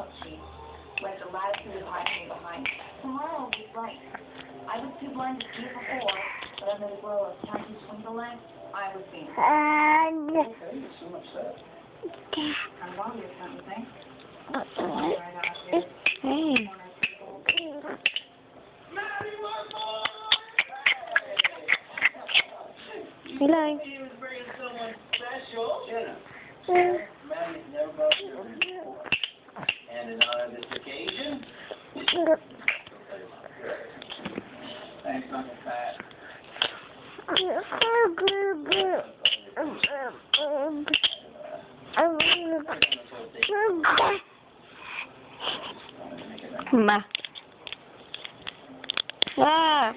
out. She left a latitude of hiking behind. Tomorrow will be bright. I was too blind to see it before, but under the glow of tiny twinkle lamp, I was seeing it. Okay, you're so upset. I'm obvious, don't you think? Eli. He was bringing someone special. Jenna. Man, he's never brought you before. And in honor of this occasion, thanks, Uncle Pat. Ma. Ah.